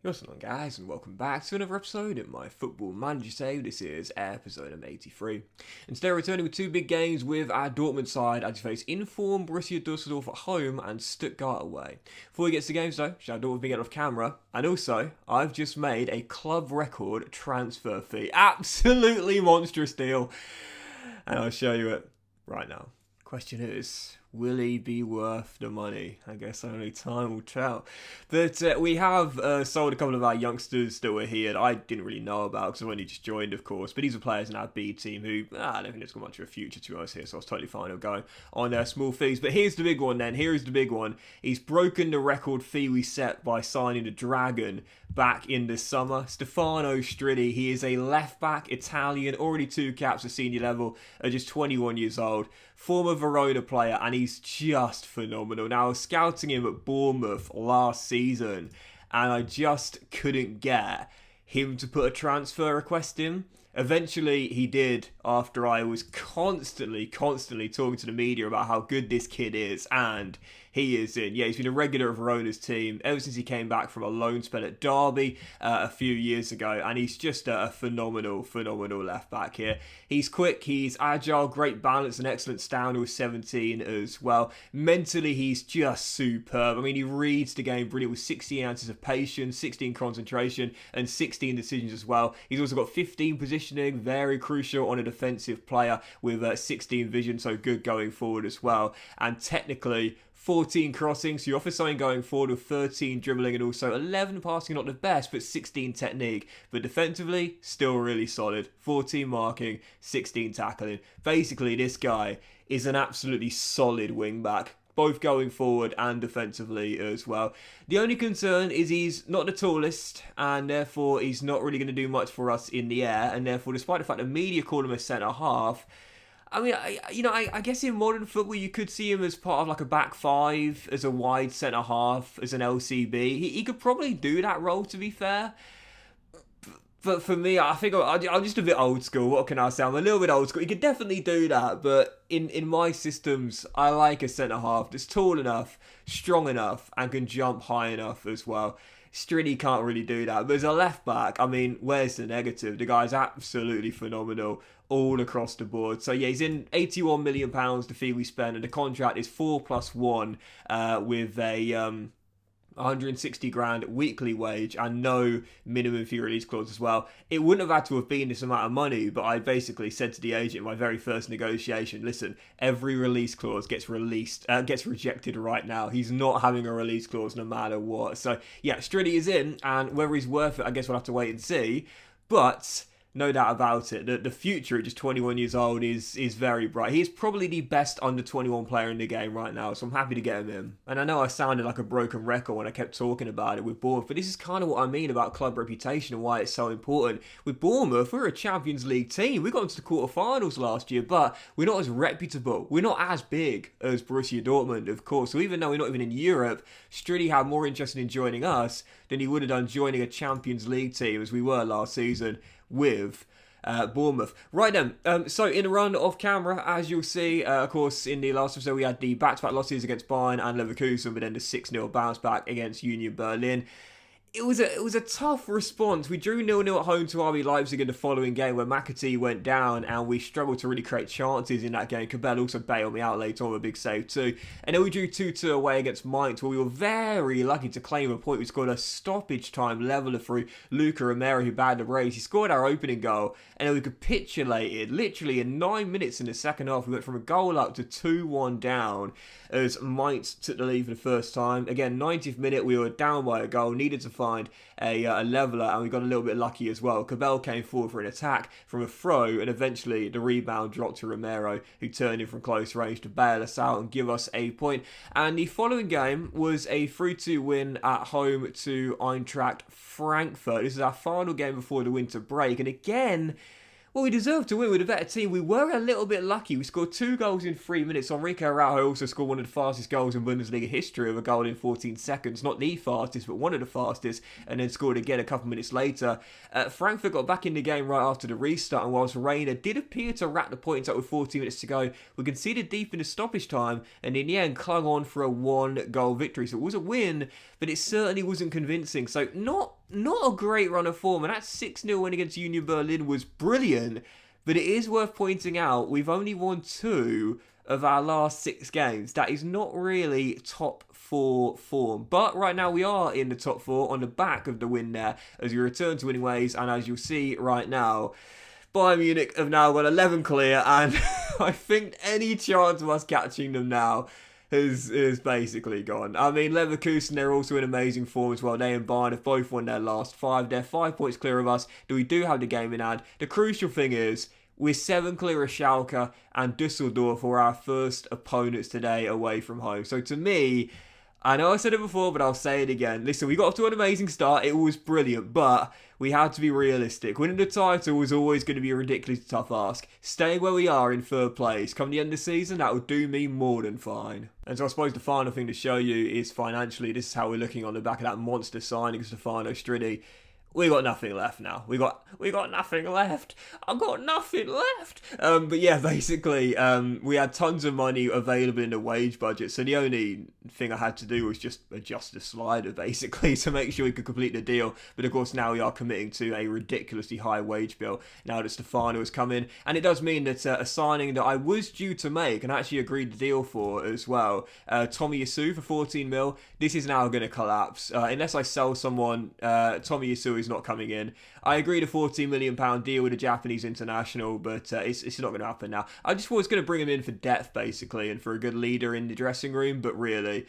What's going on, guys, and welcome back to another episode of my Football Manager Save. This is episode number 83. And today we're returning with two big games with our Dortmund side as we face informed Borussia Dusseldorf at home and Stuttgart away. Before we get to the games though, shout out to being out of camera. And also, I've just made a club record transfer fee. Absolutely monstrous deal. And I'll show you it right now. Question is, will he be worth the money? I guess only time will tell. But we have sold a couple of our youngsters that were here that I didn't really know about because I've only just joined, of course. But these are players in our B team who, I don't think there's got much of a future to us here, so I was totally fine with going on their small fees. But here's the big one then. Here is the big one. He's broken the record fee we set by signing the Dragon back in the summer. Stefano Strilli, he is a left-back Italian, already 2 caps at senior level, at just 21 years old. Former Verona player, and he's just phenomenal. Now, I was scouting him at Bournemouth last season, and I just couldn't get him to put a transfer request in. Eventually, he did after I was constantly talking to the media about how good this kid is, and he is in. Yeah, he's been a regular of Verona's team ever since he came back from a loan spell at Derby a few years ago, and he's just a phenomenal left back here. He's quick, he's agile, great balance, and excellent stand with 17 as well. Mentally, he's just superb. I mean, he reads the game brilliant with 16 ounces of patience, 16 concentration, and 16 decisions as well. He's also got 15 positioning, very crucial on a defensive player with 16 vision, so good going forward as well. And technically, 14 crossing, so you offer something going forward with 13 dribbling and also 11 passing, not the best, but 16 technique. But defensively, still really solid. 14 marking, 16 tackling. Basically, this guy is an absolutely solid wing-back, both going forward and defensively as well. The only concern is he's not the tallest, and therefore he's not really going to do much for us in the air, and therefore, despite the fact the media call him a centre-half, I mean, I guess in modern football you could see him as part of like a back five, as a wide centre half, as an LCB. He could probably do that role, to be fair. But for me, I think I'm just a bit old school. What can I say? I'm a little bit old school. He could definitely do that, but in my systems, I like a centre half that's tall enough, strong enough, and can jump high enough as well. Strini can't really do that. But as a left back, I mean, where's the negative? The guy's absolutely phenomenal all across the board. So yeah, he's in £81 million, the fee we spent, and the contract is 4+1 with a 160 grand weekly wage and no minimum fee release clause as well. It wouldn't have had to have been this amount of money, but I basically said to the agent in my very first negotiation, listen, every release clause gets rejected right now. He's not having a release clause no matter what. So yeah, Strilli is in, and whether he's worth it, I guess we'll have to wait and see. But no doubt about it, the future at just 21 years old is very bright. He's probably the best under 21 player in the game right now, so I'm happy to get him in. And I know I sounded like a broken record when I kept talking about it with Bournemouth, but this is kind of what I mean about club reputation and why it's so important. With Bournemouth, we're a Champions League team. We got into the quarterfinals last year, but we're not as reputable. We're not as big as Borussia Dortmund, of course. So even though we're not even in Europe, Strilli had more interest in joining us than he would have done joining a Champions League team as we were last season with Bournemouth. Right then, so in a run off camera, as you'll see, of course, in the last episode we had the back-to-back losses against Bayern and Leverkusen, but then the 6-0 bounce back against Union Berlin. It was a tough response. We drew 0-0 at home to RB Leipzig in the following game where McAtee went down and we struggled to really create chances in that game. Cabell also bailed me out later on with a big save too. And then we drew 2-2 away against Mainz where we were very lucky to claim a point. We scored a stoppage time leveller through Luca Romero who bagged the brace. He scored our opening goal and then we capitulated literally in 9 minutes in the second half. We went from a goal up to 2-1 down as Mainz took the lead for the first time. Again, 90th minute we were down by a goal, needed to find a leveller, and we got a little bit lucky as well. Cabell came forward for an attack from a throw, and eventually the rebound dropped to Romero, who turned in from close range to bail us out and give us a point. And the following game was a 3-2 win at home to Eintracht Frankfurt. This is our final game before the winter break, and again, well, we deserved to win with a better team. We were a little bit lucky. We scored 2 goals in 3 minutes. Enrique Araujo also scored one of the fastest goals in Bundesliga history with a goal in 14 seconds. Not the fastest, but one of the fastest. And then scored again a couple minutes later. Frankfurt got back in the game right after the restart. And whilst Reina did appear to rack the points up with 14 minutes to go, we conceded deep in the stoppage time. And in the end, clung on for a 1-goal victory. So it was a win, but it certainly wasn't convincing. So not not a great run of form, and that 6-0 win against Union Berlin was brilliant, but it is worth pointing out we've only won 2 of our last 6 games. That is not really top 4 form, but right now we are in the top 4 on the back of the win there as we return to winning ways, and as you'll see right now, Bayern Munich have now got 11 clear, and I think any chance of us catching them now is basically gone. I mean, Leverkusen, they're also in amazing form as well. They and Bayern have both won their last 5. They're 5 points clear of us, but we do have the game in hand. The crucial thing is, we're 7 clear of Schalke, and Dusseldorf are our first opponents today away from home. So to me, I know I said it before, but I'll say it again. Listen, we got off to an amazing start. It was brilliant, but we had to be realistic. Winning the title was always going to be a ridiculously tough ask. Staying where we are in 3rd place, come the end of the season, that will do me more than fine. And so I suppose the final thing to show you is financially, this is how we're looking on the back of that monster signing, Stefano Striddi. We got nothing left now. We got nothing left. I've got nothing left. But yeah, basically, we had tons of money available in the wage budget. So the only thing I had to do was just adjust the slider, basically, to make sure we could complete the deal. But of course, now we are committing to a ridiculously high wage bill now that Stefano has come in. And it does mean that a signing that I was due to make and actually agreed the deal for as well, Tomiyasu for 14 mil. This is now going to collapse. Unless I sell someone, Tomiyasu is not coming in. I agreed a £14 million deal with a Japanese international, but it's not going to happen now. I just was going to bring him in for depth, basically, and for a good leader in the dressing room, but really,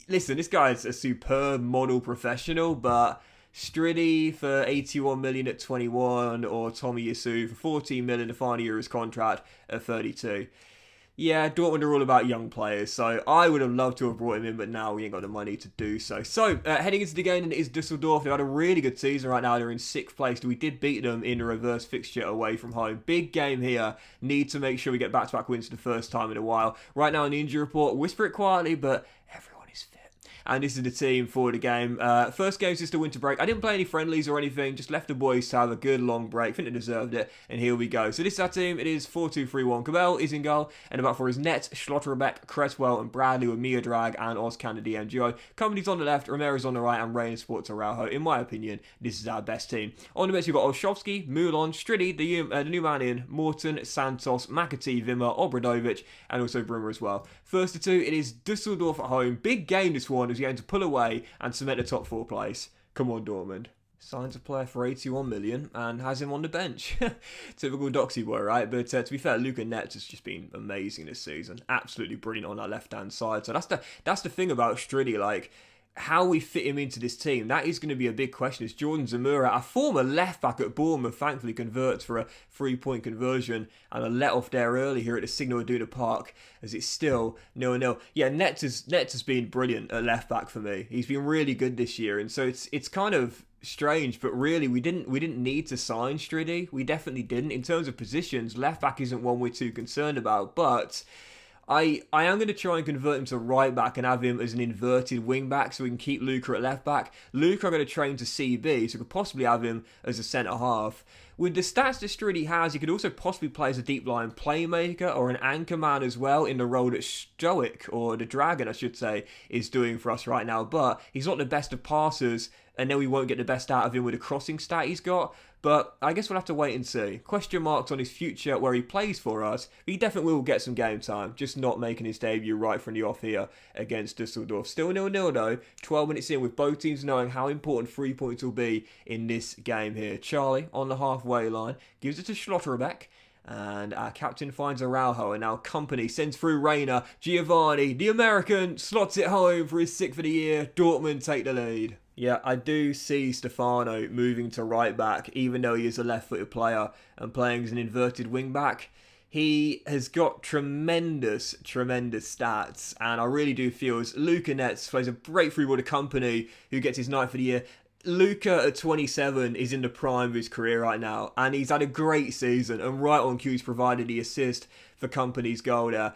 listen, this guy is a superb model professional, but Striddi for 81 million at 21, or Tomiyasu for 14 million the final year of his contract at 32. Yeah, Dortmund are all about young players, so I would have loved to have brought him in, but now we ain't got the money to do so. So, heading into the game, and it is Dusseldorf. They've had a really good season right now. They're in 6th place. We did beat them in a reverse fixture away from home. Big game here. Need to make sure we get back-to-back wins for the first time in a while. Right now in the injury report, whisper it quietly, but everyone is fit. And this is the team for the game. First game since the winter break. I didn't play any friendlies or anything. Just left the boys to have a good long break. I think they deserved it. And here we go. So this is our team. It is 4-2-3-1. Cabell is in goal. And about for his net, Schlotterbeck, Creswell and Bradley with Mia Drag and Ozcan the DMGO. Company's on the left, Ramirez on the right, and Rain Sports Araujo. In my opinion, this is our best team. On the bench, you've got Olszewski, Moulon, Striddi, the new man in, Morton, Santos, McAtee, Vimmer, Obradovic, and also Brummer as well. First to 2, it is Dusseldorf at home. Big game this one as we're going to pull away and cement the top 4 place. Come on, Dortmund. Signs a player for 81 million and has him on the bench. Typical Docksy boy, right? But to be fair, Luca Netz has just been amazing this season. Absolutely brilliant on that left-hand side. So that's the thing about Striddi, like, how we fit him into this team, that is going to be a big question. As Jordan Zamora, a former left-back at Bournemouth, thankfully converts for a 3-point conversion and a let-off there early here at the Signal Iduna Park, as it's still 0-0. Yeah, Netz has been brilliant at left-back for me. He's been really good this year, and so it's kind of strange, but really we didn't need to sign Striddi. We definitely didn't. In terms of positions, left-back isn't one we're too concerned about, but I am going to try and convert him to right back and have him as an inverted wing back so we can keep Luca at left back. Luca I'm going to train to CB, so we could possibly have him as a centre half. With the stats that Striddi has, he could also possibly play as a deep line playmaker or an anchor man as well in the role that Stoic, or the Dragon I should say, is doing for us right now. But he's not the best of passers, and then we won't get the best out of him with the crossing stat he's got. But I guess we'll have to wait and see. Question marks on his future where he plays for us. He definitely will get some game time, just not making his debut right from the off here against Dusseldorf. Still 0-0 though, 12 minutes in with both teams knowing how important 3 points will be in this game here. Charlie on the halfway line gives it to Schlotterbeck. And our captain finds Araujo, and now Company sends through Reina. Giovanni, the American, slots it home for his 6th of the year. Dortmund take the lead. Yeah, I do see Stefano moving to right back, even though he is a left-footed player and playing as an inverted wing back. He has got tremendous stats, and I really do feel as Luca Netz plays a breakthrough with a Company who gets his 9th of the year. Luca at 27 is in the prime of his career right now, and he's had a great season, and right on cue he's provided the assist for Company's goal there.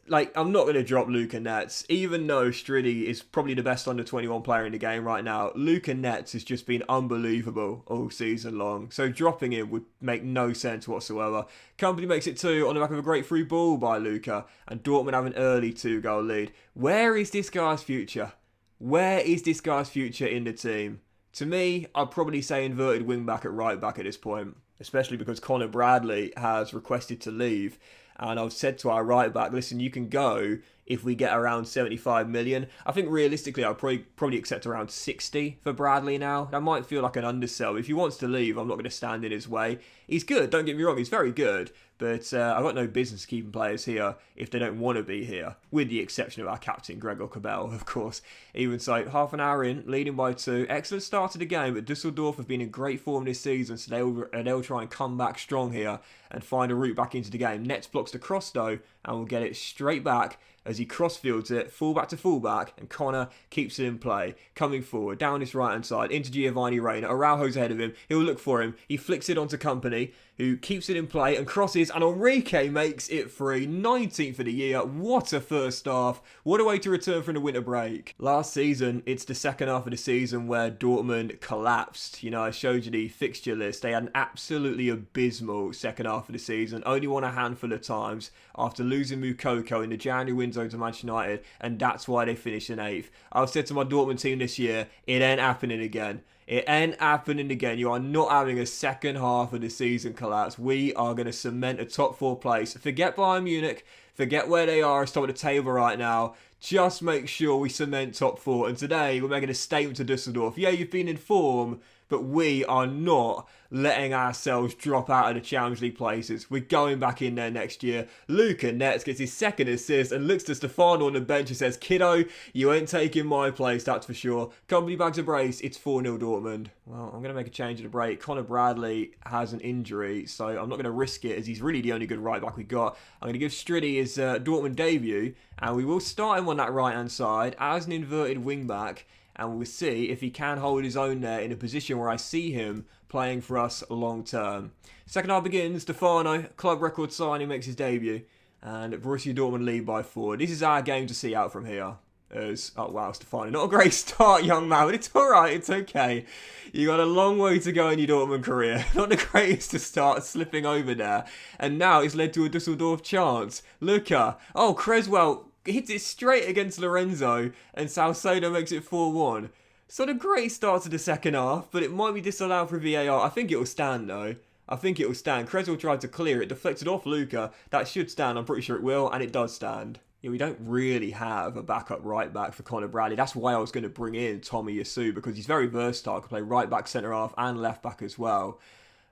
Like, I'm not going to drop Luca Netz, even though Striddi is probably the best under 21 player in the game right now. Luca Netz has just been unbelievable all season long, so dropping him would make no sense whatsoever. Company makes it 2 on the back of a great free ball by Luca, and Dortmund have an early 2-goal lead. Where is this guy's future? Where is this guy's future in the team? To me, I'd probably say inverted wing back at right back at this point, especially because Connor Bradley has requested to leave. And I've said to our right back, listen, you can go if we get around 75 million. I think realistically, I'll probably accept around 60 for Bradley now. That might feel like an undersell. If he wants to leave, I'm not going to stand in his way. He's good, don't get me wrong, he's very good. But I've got no business keeping players here if they don't want to be here, with the exception of our captain, Gregor Kobel, of course. Even so, half an hour in, leading by 2. Excellent start to the game, but Dusseldorf have been in great form this season, so they'll try and come back strong here and find a route back into the game. Nets blocks the cross, though, and will get it straight back as he crossfields it, fullback to fullback, and Connor keeps it in play, coming forward, down his right-hand side, into Giovanni Reina. Araujo's ahead of him, he'll look for him, he flicks it onto Company, who keeps it in play and crosses, and Enrique makes it free. 19th of the year, what a first half, what a way to return from the winter break. Last season, it's the second half of the season where Dortmund collapsed. You know, I showed you the fixture list, they had an absolutely abysmal second half of the season, only won a handful of times after losing Moukoko in the January window to Manchester United, and that's why they finished in 8th. I've said to my Dortmund team this year, it ain't happening again. It ain't happening again. You are not having a second half of the season collapse. We are going to cement a top 4 place. Forget Bayern Munich. Forget where they are at the top of the table right now. Just make sure we cement top 4. And today, we're making a statement to Dusseldorf. Yeah, you've been in form, but we are not letting ourselves drop out of the Champions League places. We're going back in there next year. Luca Netz gets his second assist and looks to Stefano on the bench and says, kiddo, you ain't taking my place, that's for sure. Company bags a brace, it's 4-0 Dortmund. Well, I'm going to make a change at the break. Connor Bradley has an injury, so I'm not going to risk it as he's really the only good right back we got. I'm going to give Striddy his Dortmund debut, and we will start him on that right-hand side as an inverted wing back. And we'll see if he can hold his own there in a position where I see him playing for us long term. Second half begins. Stefano, club record signing, makes his debut. And Borussia Dortmund lead by 4. This is our game to see out from here. Oh wow, Stefano, not a great start, young man, but it's alright, it's okay. You got a long way to go in your Dortmund career. Not the greatest to start, slipping over there. And now it's led to a Dusseldorf chance. Luca. Oh, Creswell hits it straight against Lorenzo, and Salcedo makes it 4-1. It's not a great start to the second half, but it might be disallowed for VAR. I think it will stand, though. I think it will stand. Creswell tried to clear it, deflected off Luca. That should stand, I'm pretty sure it will, and it does stand. Yeah, we don't really have a backup right back for Connor Bradley. That's why I was going to bring in Tommy Yasu, because he's very versatile, can play right back, centre half, and left back as well.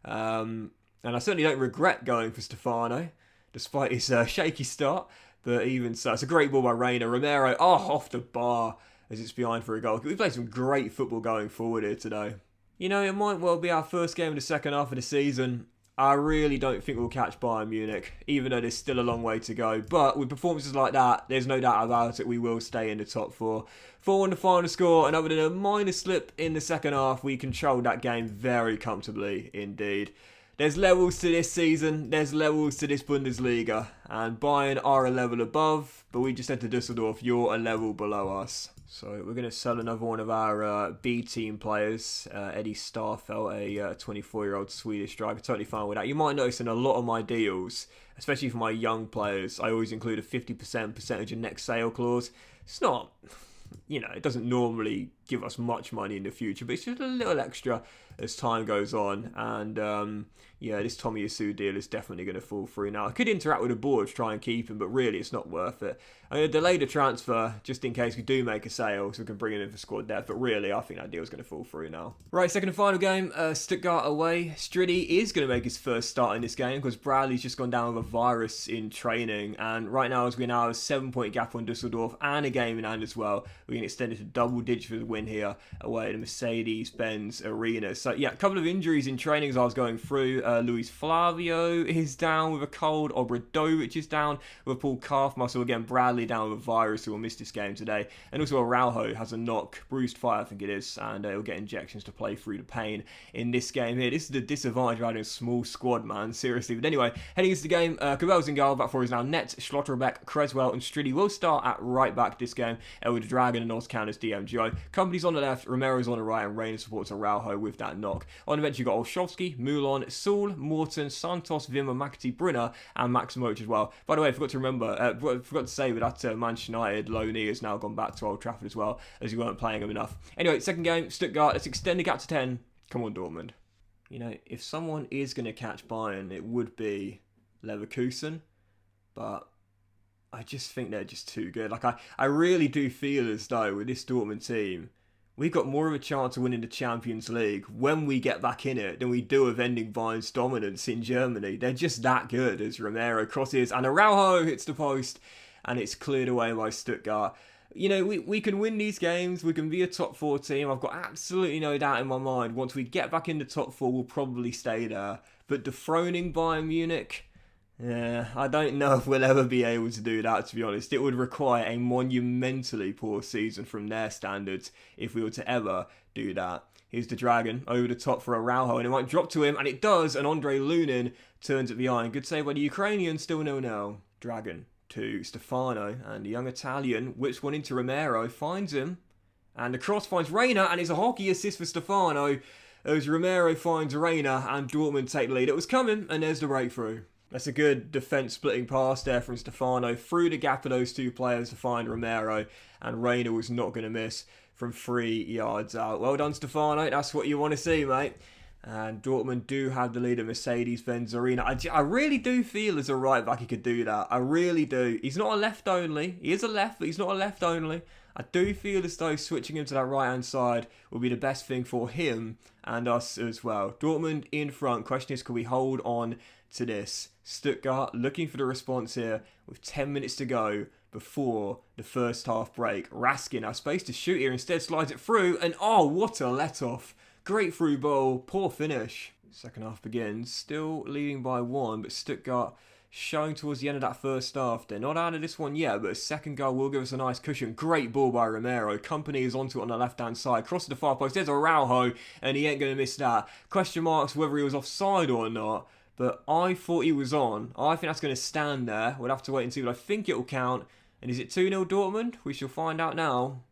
And I certainly don't regret going for Stefano, despite his shaky start. But even so, it's a great ball by Reina. Romero, off the bar as it's behind for a goal. We played some great football going forward here today. You know, it might well be our first game of the second half of the season. I really don't think we'll catch Bayern Munich, even though there's still a long way to go. But with performances like that, there's no doubt about it, we will stay in the top 4. 4-1 the final score, and other than a minor slip in the second half, we controlled that game very comfortably indeed. There's levels to this season, there's levels to this Bundesliga, and Bayern are a level above, but we just said to Dusseldorf, you're a level below us. So we're going to sell another one of our B team players, Eddie Starfelt, a 24-year-old Swedish striker, totally fine with that. You might notice in a lot of my deals, especially for my young players, I always include a 50% percentage of next sale clause. It's not, you know, it doesn't normally give us much money in the future, but it's just a little extra as time goes on. And yeah, this Tommy Yasu deal is definitely going to fall through now. I could interact with the board to try and keep him, but really it's not worth it. I'm going to delay the transfer just in case we do make a sale so we can bring him in for squad depth, but really I think that deal's going to fall through now. Right, second and final game, Stuttgart away. Striddy is going to make his first start in this game because Bradley's just gone down with a virus in training, and right now as we now have a 7-point gap on Dusseldorf and a game in hand as well, we can extend it to double digits for the win here away at the Mercedes-Benz Arena. So yeah, a couple of injuries in training as I was going through. Luis Flavio is down with a cold. Obradovic is down with a pulled calf muscle. Again, Bradley down with a virus, who will miss this game today. And also Araujo has a knock, bruised thigh I think it is, and he'll get injections to play through the pain in this game here. This is the disadvantage of having a small squad, man, seriously. But anyway, heading into the game, Kobel's in goal. Back four is now Netz, Schlotterbeck, Creswell and Striddy will start at right back this game with the Dragon and North Counters DMGO. Company's on the left, Romero's on the right, and Reina supports Araujo with that knock. On the bench, you've got Olszewski, Moulon, Saul, Morton, Santos, Vimmer, McAtee, Brunner, and Maximovic as well. By the way, I forgot to say that Manchester United loanee has now gone back to Old Trafford as well, as he weren't playing him enough. Anyway, second game, Stuttgart. Let's extend the gap to 10. Come on, Dortmund. You know, if someone is going to catch Bayern, it would be Leverkusen, but I just think they're just too good. Like, I really do feel as though with this Dortmund team, we've got more of a chance of winning the Champions League when we get back in it than we do of ending Bayern's dominance in Germany. They're just that good as Romero crosses and Araujo hits the post and it's cleared away by Stuttgart. You know, we can win these games. We can be a top 4 team. I've got absolutely no doubt in my mind. Once we get back in the top 4, we'll probably stay there. But dethroning Bayern Munich, yeah, I don't know if we'll ever be able to do that, to be honest. It would require a monumentally poor season from their standards if we were to ever do that. Here's the Dragon over the top for Araujo, and it might drop to him, and it does, and Andre Lunin turns it behind. Good save by the Ukrainian, still 0-0. Dragon to Stefano, and the young Italian whips one into Romero, finds him, and the cross finds Reina, and it's a hockey assist for Stefano as Romero finds Reina, and Dortmund take the lead. It was coming, and there's the breakthrough. That's a good defence-splitting pass there from Stefano through the gap of those two players to find Romero, and Reina was not going to miss from 3 yards out. Well done, Stefano. That's what you want to see, mate. And Dortmund do have the lead at Mercedes-Benz Arena. I really do feel as a right back he could do that. I really do. He's not a left only. He is a left, but he's not a left only. I do feel as though switching him to that right-hand side will be the best thing for him and us as well. Dortmund in front. Question is, can we hold on to this? Stuttgart looking for the response here with 10 minutes to go before the first half break. Raskin has space to shoot here. Instead slides it through. And oh, what a let-off. Great through ball, poor finish. Second half begins, still leading by 1, but Stuttgart showing towards the end of that first half. They're not out of this one yet, but a second goal will give us a nice cushion. Great ball by Romero. Company is onto it on the left-hand side. Cross to the far post. There's Araujo, and he ain't going to miss that. Question marks whether he was offside or not, but I thought he was on. I think that's going to stand there. We'll have to wait and see, but I think it will count. And is it 2-0 Dortmund? We shall find out now.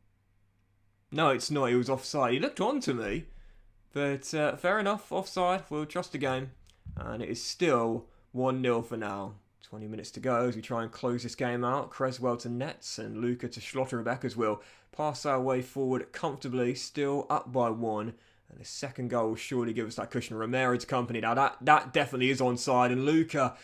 No, it's not. He was offside. He looked on to me. But fair enough, offside, we'll trust the game. And it is still 1-0 for now. 20 minutes to go as we try and close this game out. Creswell to Nets and Luca to Schlotterbeck as well. Pass our way forward comfortably, still up by 1. And the second goal will surely give us that cushion. Romero to Company. Now that definitely is onside. And Luca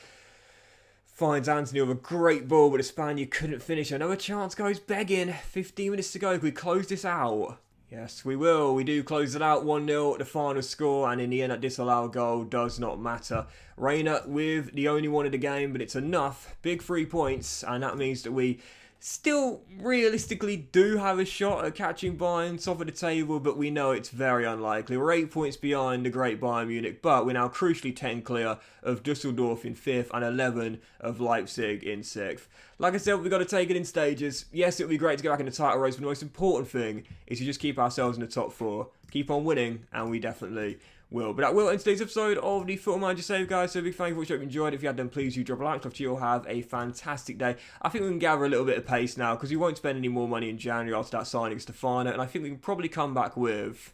finds Anthony with a great ball, but the Spaniard couldn't finish. Another chance goes begging. 15 minutes to go. Can we close this out? Yes, we will. We do close it out 1-0 the final score, and in the end that disallowed goal does not matter. Reina with the only one of the game, but it's enough. Big 3 points, and that means that we still realistically do have a shot at catching Bayern top of the table, but we know it's very unlikely. We're 8 points behind the great Bayern Munich, but we're now crucially 10 clear of Dusseldorf in 5th and 11 of Leipzig in 6th. Like I said, we've got to take it in stages. Yes, it would be great to get back in the title race, but the most important thing is to just keep ourselves in the top 4. Keep on winning, and we definitely will. But that will end today's episode of the Football Manager Save, guys. So big thank you for watching. Hope you enjoyed. If you had, then please do drop a like. Hopefully you'll have a fantastic day. I think we can gather a little bit of pace now because we won't spend any more money in January after that signing Stefano. And I think we can probably come back with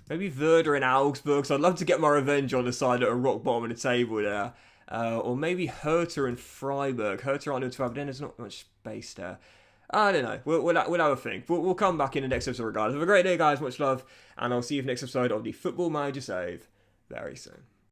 maybe Werder and Augsburg. So I'd love to get my revenge on the side at a rock bottom of the table there. Or maybe Hertha and Freiburg. Hertha aren't doing 12, but then there's not much space there. I don't know. We'll have a think. But we'll come back in the next episode regardless. Have a great day, guys. Much love. And I'll see you for the next episode of the Football Manager Save very soon.